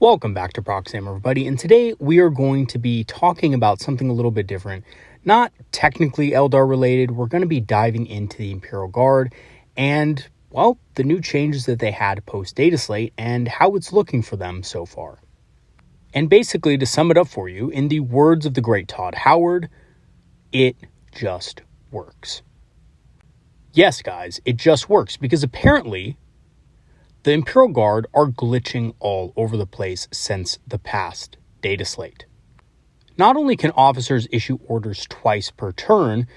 Welcome back to Proxy, everybody, and today we are going to be talking about something a little bit different. Not technically Eldar related, we're going to be diving into the Imperial Guard and, well, the new changes that they had post Dataslate and how it's looking for them so far. And basically, to sum it up for you, in the words of the great Todd Howard, it just works. Yes, guys, it just works because apparently the Imperial Guard are glitching all over the place since the past Dataslate. Not only can officers issue orders twice per turn,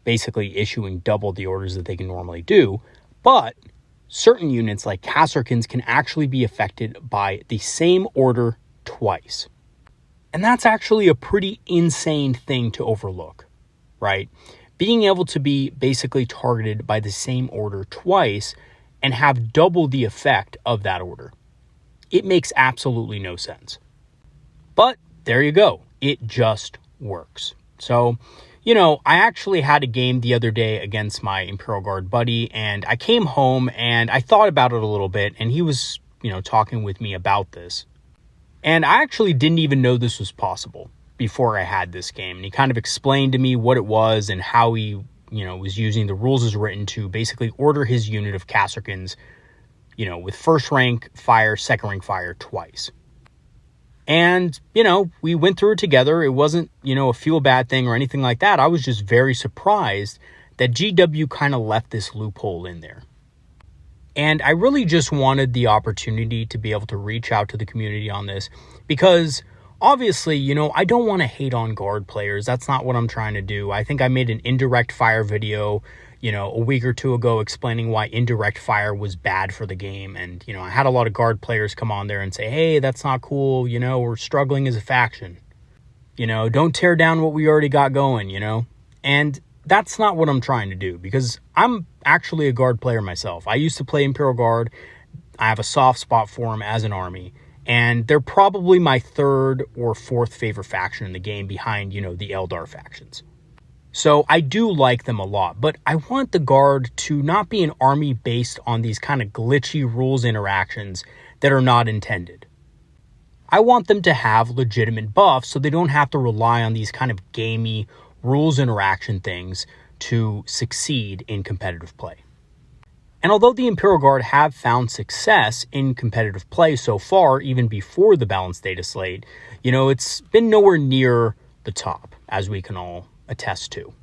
basically issuing double the orders that they can normally do, but certain units like Kasrkins can actually be affected by the same order twice. And that's actually a pretty insane thing to overlook, right? Being able to be basically targeted by the same order twice and have double the effect of that order. It makes absolutely no sense. But there you go. It just works. So, I actually had a game the other day against my Imperial Guard buddy, and I came home and I thought about it a little bit, and he was, talking with me about this. And I actually didn't even know this was possible before I had this game. And he kind of explained to me what it was and how he was using the rules as written to basically order his unit of Kasrkins, with first rank fire, second rank fire twice. And, we went through it together. It wasn't, a feel bad thing or anything like that. I was just very surprised that GW kind of left this loophole in there. And I really just wanted the opportunity to be able to reach out to the community on this because obviously, I don't want to hate on guard players. That's not what I'm trying to do. I think I made an indirect fire video, a week or two ago explaining why indirect fire was bad for the game. And, I had a lot of guard players come on there and say, hey, that's not cool. We're struggling as a faction. Don't tear down what we already got going, And that's not what I'm trying to do because I'm actually a guard player myself. I used to play Imperial Guard. I have a soft spot for them as an army. And they're probably my third or fourth favorite faction in the game behind, the Eldar factions. So I do like them a lot, but I want the Guard to not be an army based on these kind of glitchy rules interactions that are not intended. I want them to have legitimate buffs so they don't have to rely on these kind of gamey rules interaction things to succeed in competitive play. And although the Imperial Guard have found success in competitive play so far, even before the Balance Dataslate, it's been nowhere near the top, as we can all attest to.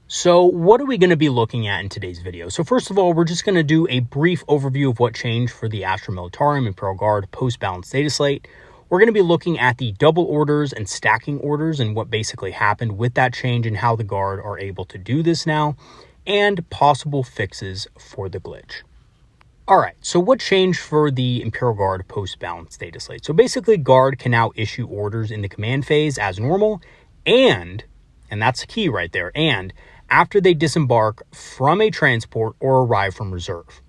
So what are we going to be looking at in today's video? So first of all, we're just going to do a brief overview of what changed for the Astra Militarum Imperial Guard post-Balance Dataslate. We're going to be looking at the double orders and stacking orders and what basically happened with that change and how the Guard are able to do this now, and possible fixes for the glitch. All right, so what changed for the Imperial Guard post-Balance Dataslate? So basically, Guard can now issue orders in the command phase as normal, and that's the key right there, and after they disembark from a transport or arrive from reserve.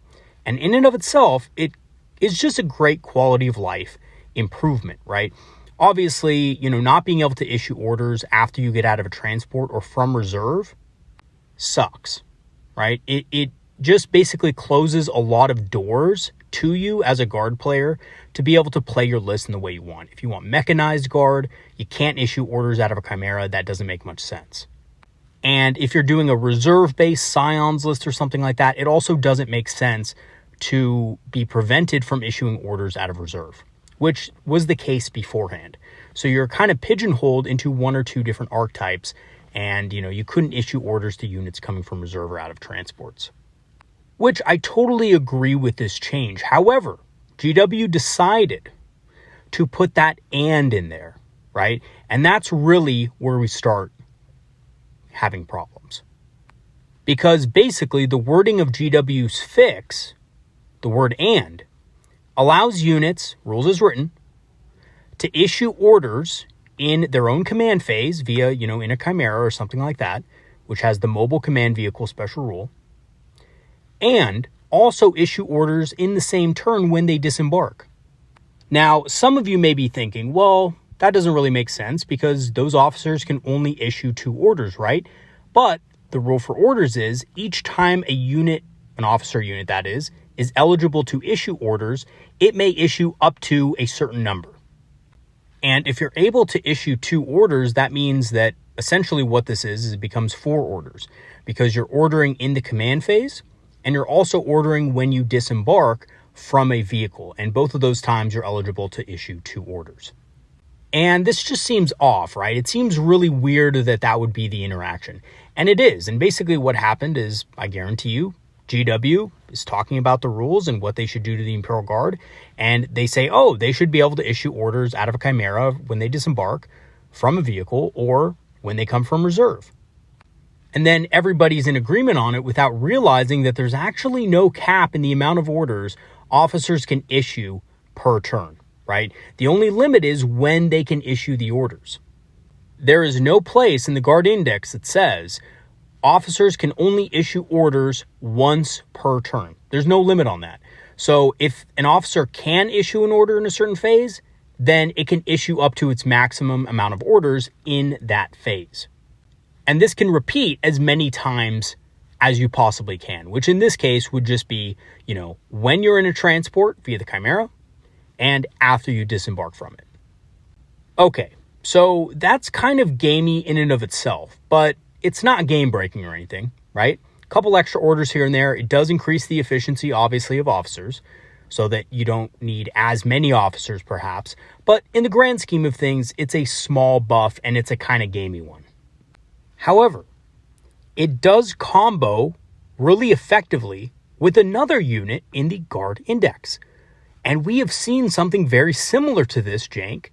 And in and of itself, it is just a great quality of life improvement, right? Obviously, not being able to issue orders after you get out of a transport or from reserve sucks. Right? It just basically closes a lot of doors to you as a Guard player to be able to play your list in the way you want. If you want mechanized Guard, you can't issue orders out of a Chimera. That doesn't make much sense. And if you're doing a reserve-based Scions list or something like that, it also doesn't make sense to be prevented from issuing orders out of reserve, which was the case beforehand. So you're kind of pigeonholed into one or two different archetypes. And, you couldn't issue orders to units coming from reserve or out of transports. Which I totally agree with this change. However, GW decided to put that and in there, right? And that's really where we start having problems. Because basically the wording of GW's fix, the word and, allows units, rules as written, to issue orders in their own command phase via, in a Chimera or something like that, which has the mobile command vehicle special rule, and also issue orders in the same turn when they disembark. Now, some of you may be thinking, well, that doesn't really make sense because those officers can only issue 2 orders, right? But the rule for orders is each time a unit, an officer unit that is is eligible to issue orders, it may issue up to a certain number. And if you're able to issue 2 orders, that means that essentially what this is it becomes 4 orders, because you're ordering in the command phase and you're also ordering when you disembark from a vehicle. And both of those times you're eligible to issue 2 orders. And this just seems off, right? It seems really weird that that would be the interaction. And it is. And basically what happened is, I guarantee you, GW is talking about the rules and what they should do to the Imperial Guard. And they say, oh, they should be able to issue orders out of a Chimera when they disembark from a vehicle or when they come from reserve. And then everybody's in agreement on it without realizing that there's actually no cap in the amount of orders officers can issue per turn, right? The only limit is when they can issue the orders. There is no place in the Guard Index that says officers can only issue orders once per turn. There's no limit on that. So if an officer can issue an order in a certain phase, then it can issue up to its maximum amount of orders in that phase. And this can repeat as many times as you possibly can, which in this case would just be, when you're in a transport via the Chimera and after you disembark from it. Okay, so that's kind of gamey in and of itself, but it's not game breaking or anything, right? A couple extra orders here and there. It does increase the efficiency, obviously, of officers so that you don't need as many officers perhaps. But in the grand scheme of things, it's a small buff and it's a kind of gamey one. However, it does combo really effectively with another unit in the Guard Index. And we have seen something very similar to this jank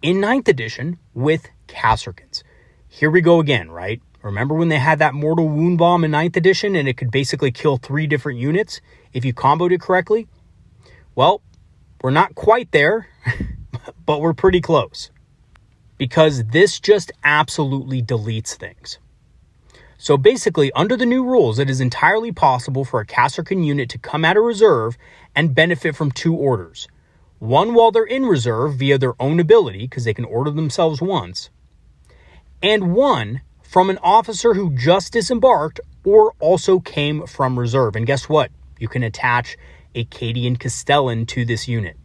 in 9th edition with Kasrkins. Here we go again, right? Remember when they had that mortal wound bomb in 9th edition and it could basically kill 3 different units if you comboed it correctly? Well, we're not quite there, but we're pretty close. Because this just absolutely deletes things. So basically, under the new rules, it is entirely possible for a Kasrkin unit to come out of reserve and benefit from 2 orders. One while they're in reserve via their own ability, because they can order themselves once, and one from an officer who just disembarked or also came from reserve. And guess what? You can attach a Cadian Castellan to this unit.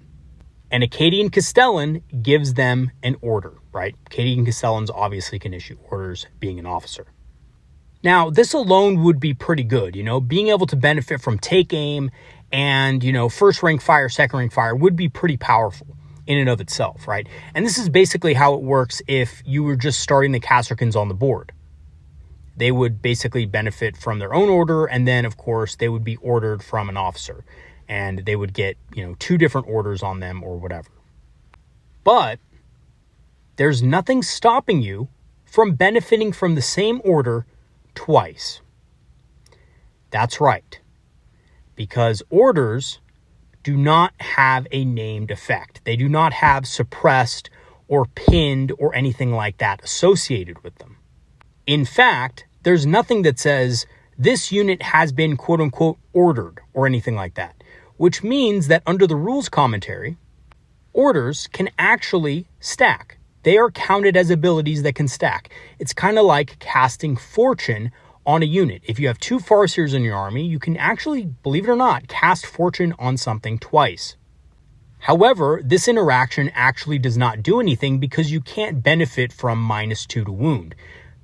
And a Cadian Castellan gives them an order, right? Cadian Castellans obviously can issue orders being an officer. Now, this alone would be pretty good, being able to benefit from take aim and, first rank fire, second rank fire would be pretty powerful in and of itself, right? And this is basically how it works if you were just starting the Kasrkins on the board. They would basically benefit from their own order, and then, of course, they would be ordered from an officer. And they would get, 2 different orders on them or whatever. But there's nothing stopping you from benefiting from the same order twice. That's right. Because orders do not have a named effect. They do not have suppressed or pinned or anything like that associated with them. In fact, there's nothing that says this unit has been quote unquote ordered or anything like that. Which means that under the rules commentary, orders can actually stack. They are counted as abilities that can stack. It's kind of like casting Fortune on a unit. If you have 2 Farseers in your army, you can actually, believe it or not, cast Fortune on something twice. However, this interaction actually does not do anything because you can't benefit from -2 to wound.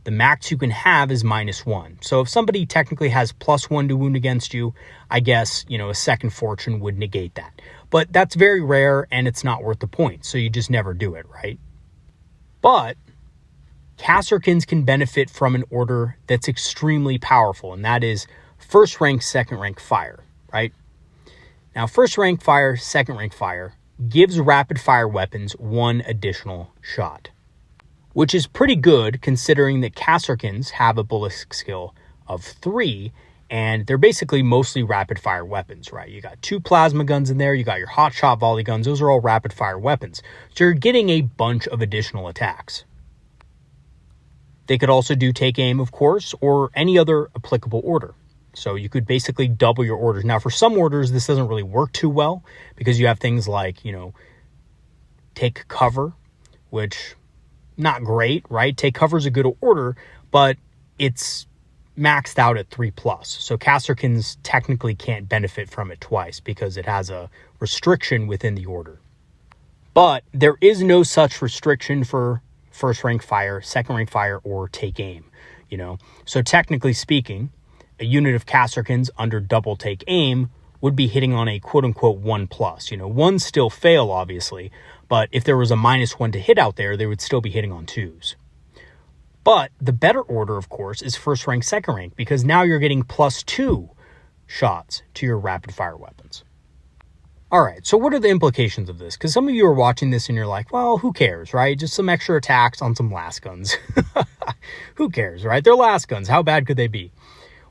The max you can have is -1. So if somebody technically has +1 to wound against you, I guess, a second Fortune would negate that. But that's very rare and it's not worth the point. So you just never do it, right? But Kasrkins can benefit from an order that's extremely powerful, and that is first rank, second rank fire, right? Now, first rank fire, second rank fire gives rapid fire weapons 1 additional shot, which is pretty good considering that Kasrkins have a ballistic skill of 3, and they're basically mostly rapid fire weapons, right? You got 2 plasma guns in there, you got your hot shot volley guns, those are all rapid fire weapons. So you're getting a bunch of additional attacks. They could also do take aim, of course, or any other applicable order. So you could basically double your orders. Now, for some orders, this doesn't really work too well because you have things like, take cover, which not great, right? Take cover is a good order, but it's maxed out at 3+. So Kasrkins technically can't benefit from it twice because it has a restriction within the order. But there is no such restriction for first rank fire, second rank fire, or take aim, So technically speaking, a unit of Kasrkins under double take aim would be hitting on a quote-unquote 1+. Ones still fail, obviously, but if there was a -1 to hit out there, they would still be hitting on 2s. But the better order, of course, is first rank, second rank, because now you're getting +2 shots to your rapid fire weapons. All right, so what are the implications of this? Because some of you are watching this and you're like, well, who cares, right? Just some extra attacks on some last guns. Who cares, right? They're last guns. How bad could they be?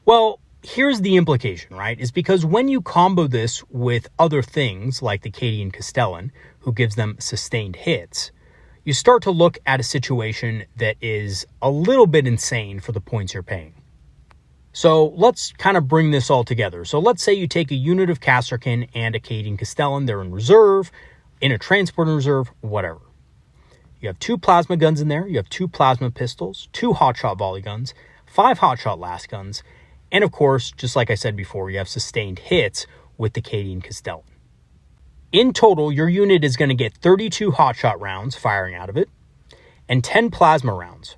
Well, here's the implication, right? Is because when you combo this with other things like the Cadian Castellan, who gives them sustained hits, you start to look at a situation that is a little bit insane for the points you're paying. So let's kind of bring this all together. So let's say you take a unit of Kasrkin and a Cadian Castellan. They're in reserve, in a transport in reserve, whatever. You have 2 plasma guns in there. You have 2 plasma pistols, 2 hotshot volley guns, 5 hotshot last guns, and of course, just like I said before, you have sustained hits with the Cadian Castellan. In total, your unit is going to get 32 hotshot rounds firing out of it and 10 plasma rounds,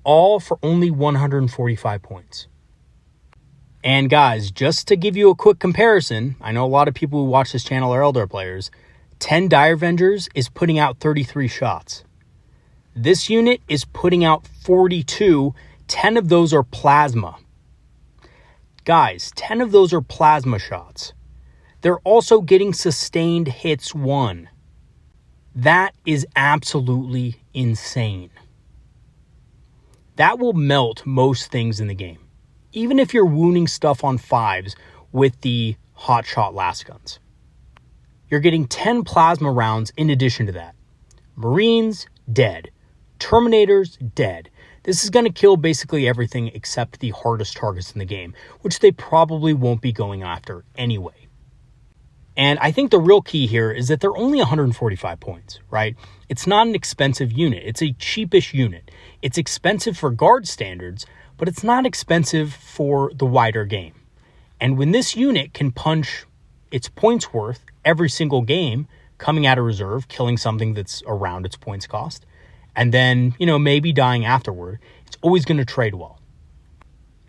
all for only 145 points. And guys, just to give you a quick comparison, I know a lot of people who watch this channel are Eldar players. 10 Dire Avengers is putting out 33 shots. This unit is putting out 42. 10 of those are plasma. Guys, 10 of those are plasma shots. They're also getting sustained hits 1. That is absolutely insane. That will melt most things in the game. Even if you're wounding stuff on 5s with the hotshot last guns. You're getting 10 plasma rounds in addition to that. Marines, dead. Terminators, dead. This is going to kill basically everything except the hardest targets in the game, which they probably won't be going after anyway. And I think the real key here is that they're only 145 points, right? It's not an expensive unit. It's a cheapish unit. It's expensive for guard standards, but it's not expensive for the wider game. And when this unit can punch its points worth every single game, coming out of reserve, killing something that's around its points cost, and then, maybe dying afterward, it's always going to trade well.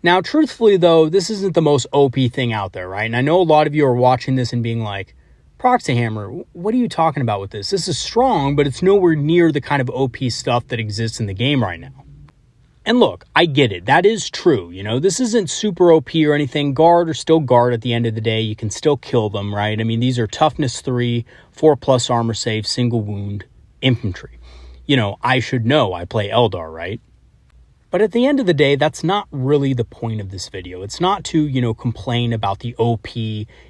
Now, truthfully, though, this isn't the most OP thing out there, right? And I know a lot of you are watching this and being like, Proxy Hammer, what are you talking about with this? This is strong, but it's nowhere near the kind of OP stuff that exists in the game right now. And look, I get it. That is true. This isn't super OP or anything. Guard are still guard at the end of the day. You can still kill them, right? I mean, these are toughness 3, 4+ armor save, single wound infantry. I should know. I play Eldar, right? But at the end of the day, that's not really the point of this video. It's not to, complain about the OP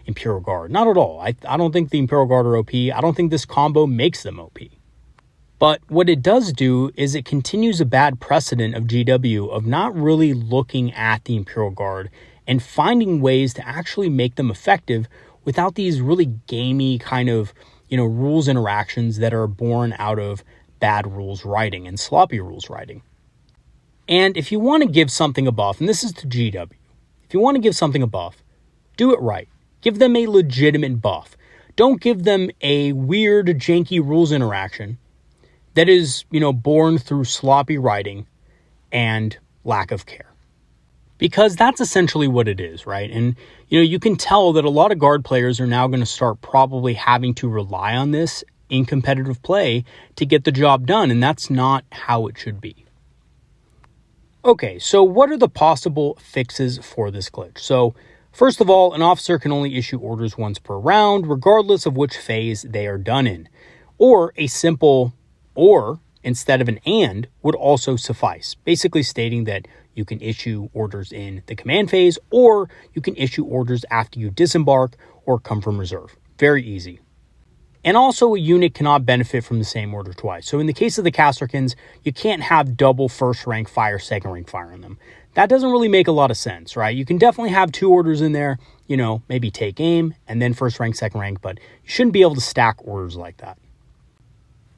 Imperial Guard. Not at all. I don't think the Imperial Guard are OP. I don't think this combo makes them OP. But what it does do is it continues a bad precedent of GW of not really looking at the Imperial Guard and finding ways to actually make them effective without these really gamey kind of, rules interactions that are born out of bad rules writing and sloppy rules writing. And if you want to give something a buff, and this is to GW, if you want to give something a buff, do it right. Give them a legitimate buff. Don't give them a weird, janky rules interaction that is, born through sloppy writing and lack of care. Because that's essentially what it is, right? And, you can tell that a lot of guard players are now going to start probably having to rely on this in competitive play to get the job done, and that's not how it should be. Okay, so what are the possible fixes for this glitch? So, first of all, an officer can only issue orders once per round, regardless of which phase they are done in. Or a simple or instead of an and would also suffice, basically stating that you can issue orders in the command phase, or you can issue orders after you disembark or come from reserve. Very easy. And also, a unit cannot benefit from the same order twice. So in the case of the Kasrkins, you can't have double first rank fire, second rank fire on them. That doesn't really make a lot of sense, right? You can definitely have 2 orders in there, maybe take aim and then first rank, second rank, but you shouldn't be able to stack orders like that.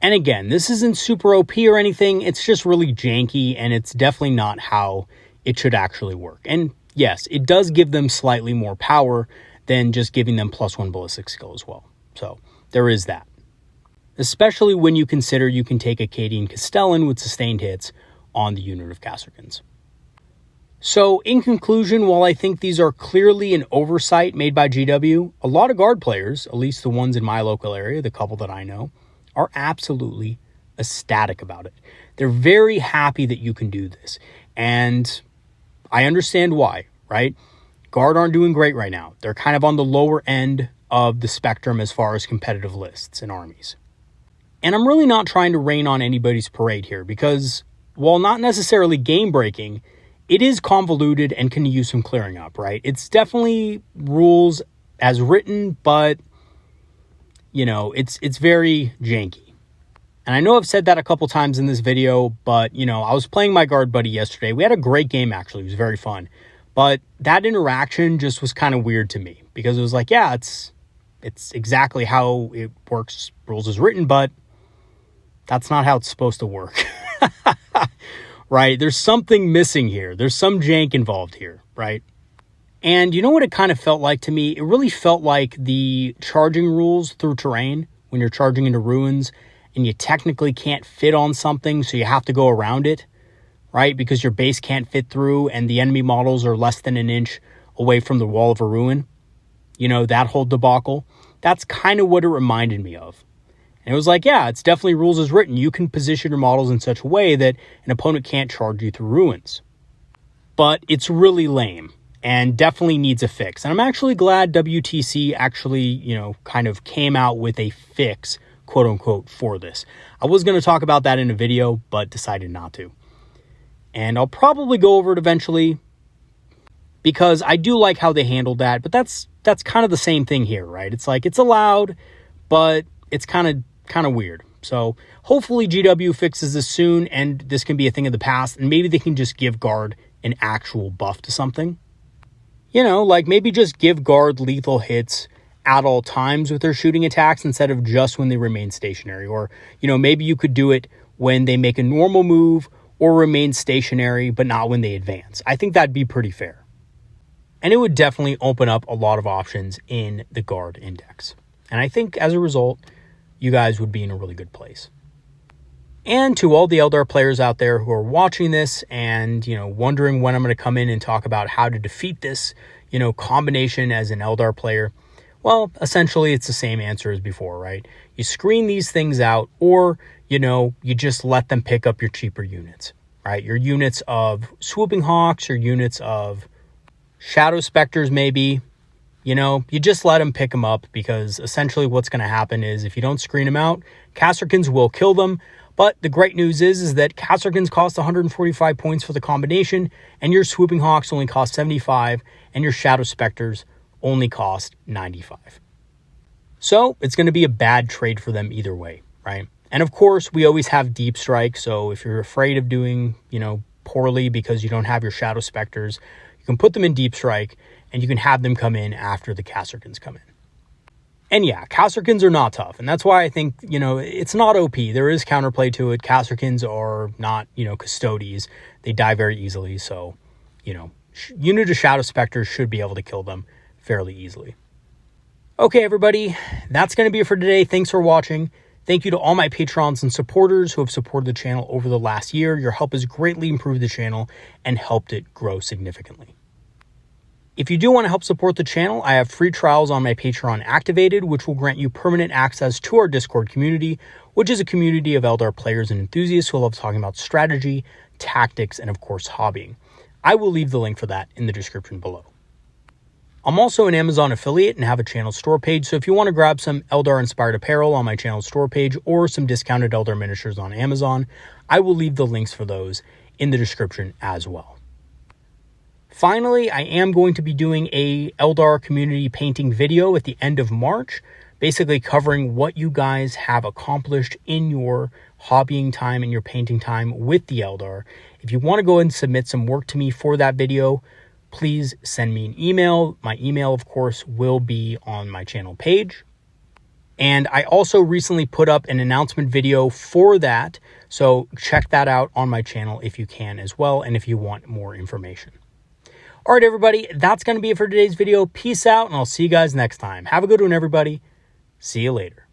And again, this isn't super OP or anything. It's just really janky, and it's definitely not how it should actually work. And yes, it does give them slightly more power than just giving them +1 ballistic skill as well. So there is that. Especially when you consider you can take Acadian Castellan with sustained hits on the unit of Kasrkins. So in conclusion, while I think these are clearly an oversight made by GW, a lot of guard players, at least the ones in my local area, the couple that I know, are absolutely ecstatic about it. They're very happy that you can do this. And I understand why, right? Guard aren't doing great right now. They're kind of on the lower end of the spectrum as far as competitive lists and armies. And I'm really not trying to rain on anybody's parade here because while not necessarily game-breaking, it is convoluted and can use some clearing up, right? It's definitely rules as written, but, you know, it's very janky. And I know I've said that a couple times in this video, but, you know, I was playing my guard buddy yesterday. We had a great game, actually. It was very fun. But that interaction just was kind of weird to me because it was like, yeah, it's exactly how it works, rules as written, but that's not how it's supposed to work. Right? There's something missing here. There's some jank involved here, right? And you know what it kind of felt like to me? It really felt like the charging rules through terrain when you're charging into ruins and you technically can't fit on something, so you have to go around it, right? Because your base can't fit through and the enemy models are less than an inch away from the wall of a ruin. You know, that whole debacle. That's kind of what it reminded me of. And it was like, yeah, it's definitely rules as written. You can position your models in such a way that an opponent can't charge you through ruins. But it's really lame and definitely needs a fix. And I'm actually glad WTC actually, you know, kind of came out with a fix, quote unquote, for this. I was going to talk about that in a video, but decided not to. And I'll probably go over it eventually because I do like how they handled that. But that's kind of the same thing here, right? It's like it's allowed, but it's kind of weird. So hopefully GW fixes this soon and this can be a thing of the past and maybe they can just give guard an actual buff to something. You know, like maybe just give guard lethal hits at all times with their shooting attacks instead of just when they remain stationary. Or, you know, maybe you could do it when they make a normal move or remain stationary, but not when they advance. I think that'd be pretty fair. And it would definitely open up a lot of options in the guard index. And I think as a result, you guys would be in a really good place. And to all the Eldar players out there who are watching this and, you know, wondering when I'm going to come in and talk about how to defeat this, you know, combination as an Eldar player, well, essentially it's the same answer as before, right? You screen these things out or, you know, you just let them pick up your cheaper units, right? Your units of Swooping Hawks, your units of Shadow Specters maybe. You know, you just let them pick them up because essentially what's going to happen is if you don't screen them out, Kasrkins will kill them. But the great news is that Kasrkins cost 145 points for the combination and your Swooping Hawks only cost 75 and your Shadow Specters only cost 95. So it's going to be a bad trade for them either way, right? And of course, we always have Deep Strike. So if you're afraid of doing, you know, poorly because you don't have your Shadow Specters, you can put them in Deep Strike and you can have them come in after the Kasrkins come in. And yeah, Kasrkins are not tough. And that's why I think, you know, it's not OP. There is counterplay to it. Kasrkins are not, you know, Custodes. They die very easily. So, you know, unit of Shadow Specters should be able to kill them fairly easily. Okay, everybody, that's going to be it for today. Thanks for watching. Thank you to all my patrons and supporters who have supported the channel over the last year. Your help has greatly improved the channel and helped it grow significantly. If you do want to help support the channel, I have free trials on my Patreon activated, which will grant you permanent access to our Discord community, which is a community of Eldar players and enthusiasts who love talking about strategy, tactics, and of course, hobbying. I will leave the link for that in the description below. I'm also an Amazon affiliate and have a channel store page, so if you want to grab some Eldar-inspired apparel on my channel store page or some discounted Eldar miniatures on Amazon, I will leave the links for those in the description as well. Finally, I am going to be doing a Eldar community painting video at the end of March, basically covering what you guys have accomplished in your hobbying time and your painting time with the Eldar. If you want to go and submit some work to me for that video, please send me an email. My email, of course, will be on my channel page. And I also recently put up an announcement video for that. So check that out on my channel if you can as well, and if you want more information. All right, everybody, that's going to be it for today's video. Peace out, and I'll see you guys next time. Have a good one, everybody. See you later.